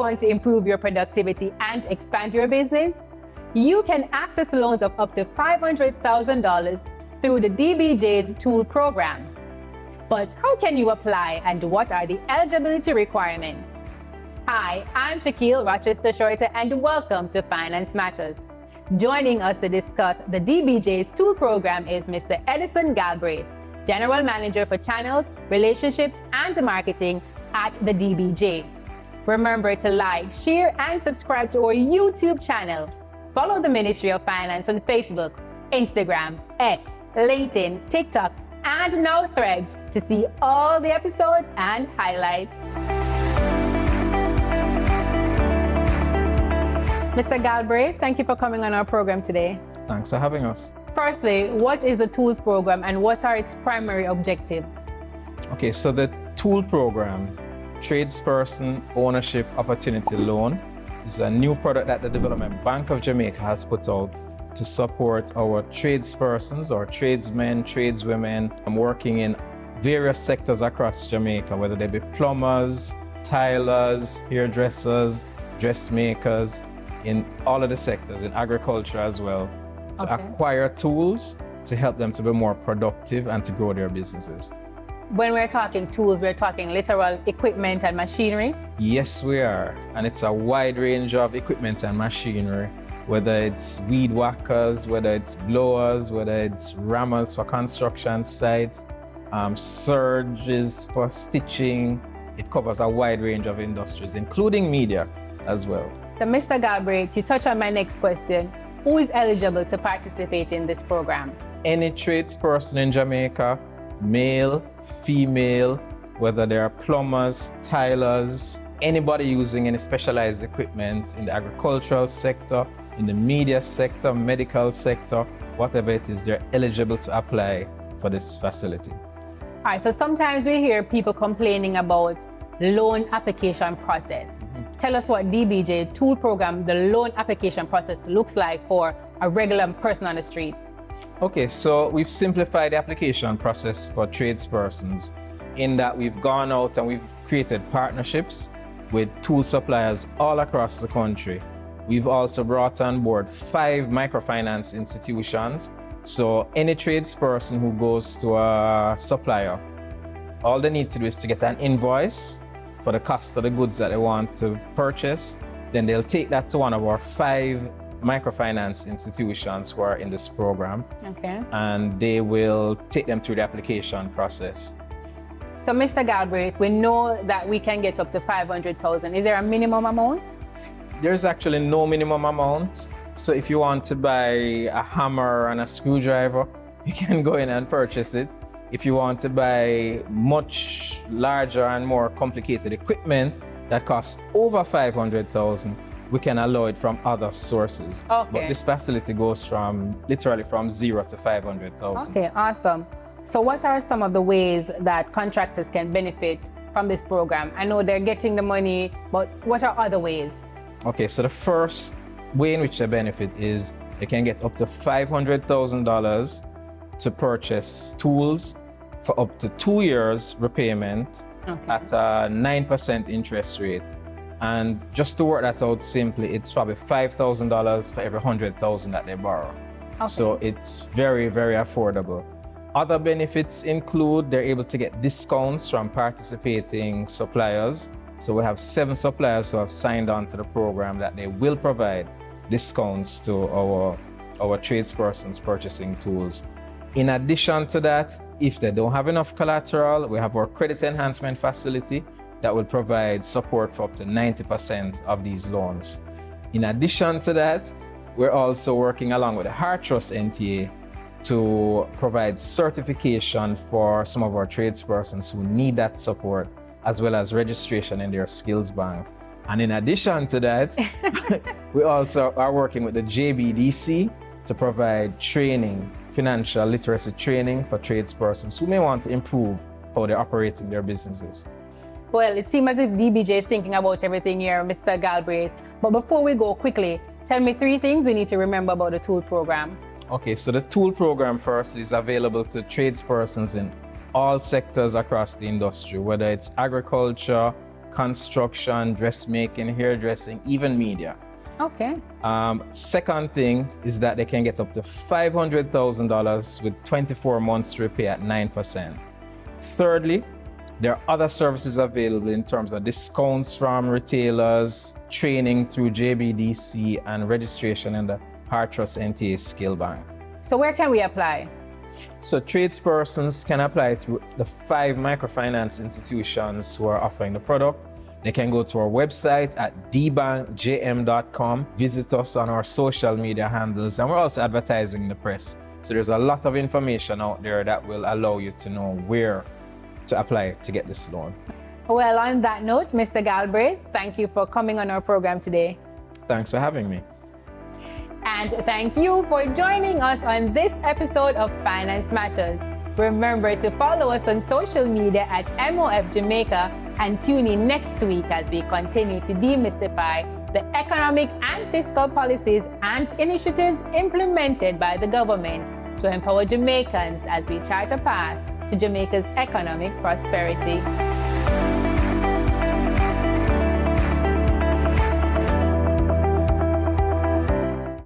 want to improve your productivity and expand your business? You can access loans of up to $500,000 through the DBJ's Tool Program. But how can you apply and what are the eligibility requirements? Hi, I'm Shaquille Rochester Shorter and welcome to Finance Matters. Joining us to discuss the DBJ's Tool Program is Mr. Edison Galbraith, General Manager for Channels, Relationship and Marketing at the DBJ. Remember to like, share and subscribe to our YouTube channel. Follow the Ministry of Finance on Facebook, Instagram, X, LinkedIn, TikTok, and now Threads to see all the episodes and highlights. Mr. Galbraith, thank you for coming on our program today. Thanks for having us. Firstly, what is the Tools Program and what are its primary objectives? Okay, so the Tool Program, Tradesperson Ownership Opportunity Loan, is a new product that the Development Bank of Jamaica has put out to support our tradespersons or tradesmen, tradeswomen working in various sectors across Jamaica, whether they be plumbers, tilers, hairdressers, dressmakers, in all of the sectors, in agriculture as well, to acquire tools to help them to be more productive and to grow their businesses. When we're talking tools, we're talking literal equipment and machinery? Yes, we are. And it's a wide range of equipment and machinery, whether it's weed whackers, whether it's blowers, whether it's rammers for construction sites, surges for stitching. It covers a wide range of industries, including media as well. So, Mr. Galbraith, you touch on my next question. Who is eligible to participate in this program? Any tradesperson in Jamaica, male, female, whether they are plumbers, tilers, anybody using any specialized equipment in the agricultural sector, in the media sector, medical sector, whatever it is, they're eligible to apply for this facility. All right, so sometimes we hear people complaining about loan application process. Tell us what DBJ Tool Program, the loan application process looks like for a regular person on the street. Okay, so we've simplified the application process for tradespersons in that we've gone out and we've created partnerships with tool suppliers all across the country. We've also brought on board 5 microfinance institutions. So any tradesperson who goes to a supplier, all they need to do is to get an invoice for the cost of the goods that they want to purchase. Then they'll take that to one of our 5 microfinance institutions who are in this program. Okay. And they will take them through the application process. So, Mr. Galbraith, we know that we can get up to $500,000. Is there a minimum amount? There's actually no minimum amount. So if you want to buy a hammer and a screwdriver, you can go in and purchase it. If you want to buy much larger and more complicated equipment that costs over $500,000, we can allow it from other sources. Okay. But this facility goes from literally from 0 to $500,000. Okay, awesome. So what are some of the ways that contractors can benefit from this program? I know they're getting the money, but what are other ways? Okay, so the first way in which they benefit is they can get up to $500,000 to purchase tools for up to 2 years repayment at a 9% interest rate. And just to work that out simply, it's probably $5,000 for every $100,000 that they borrow. Okay. So it's very, very affordable. Other benefits include they're able to get discounts from participating suppliers. So we have 7 suppliers who have signed on to the program that they will provide discounts to our tradespersons purchasing tools. In addition to that, if they don't have enough collateral, we have our credit enhancement facility that will provide support for up to 90% of these loans. In addition to that, we're also working along with the Heart Trust NTA to provide certification for some of our tradespersons who need that support, as well as registration in their skills bank. And in addition to that, we also are working with the JBDC to provide training, financial literacy training for tradespersons who may want to improve how they're operating their businesses. Well, it seems as if DBJ is thinking about everything here, Mr. Galbraith. But before we go, quickly, tell me 3 things we need to remember about the tool program. Okay, so the tool program first is available to tradespersons in all sectors across the industry, whether it's agriculture, construction, dressmaking, hairdressing, even media. Okay. Second thing is that they can get up to $500,000 with 24 months to repay at 9%. Thirdly, there are other services available in terms of discounts from retailers, training through JBDC, and registration in the Hartrust NTA Skill Bank. So where can we apply? So tradespersons can apply through the 5 microfinance institutions who are offering the product. They can go to our website at dbankjm.com, visit us on our social media handles, and we're also advertising in the press. So there's a lot of information out there that will allow you to know where to apply to get this loan. Well, on that note, Mr. Galbraith, thank you for coming on our program today. Thanks for having me. And thank you for joining us on this episode of Finance Matters. Remember to follow us on social media at MOF Jamaica and tune in next week as we continue to demystify the economic and fiscal policies and initiatives implemented by the government to empower Jamaicans as we chart a path to Jamaica's economic prosperity.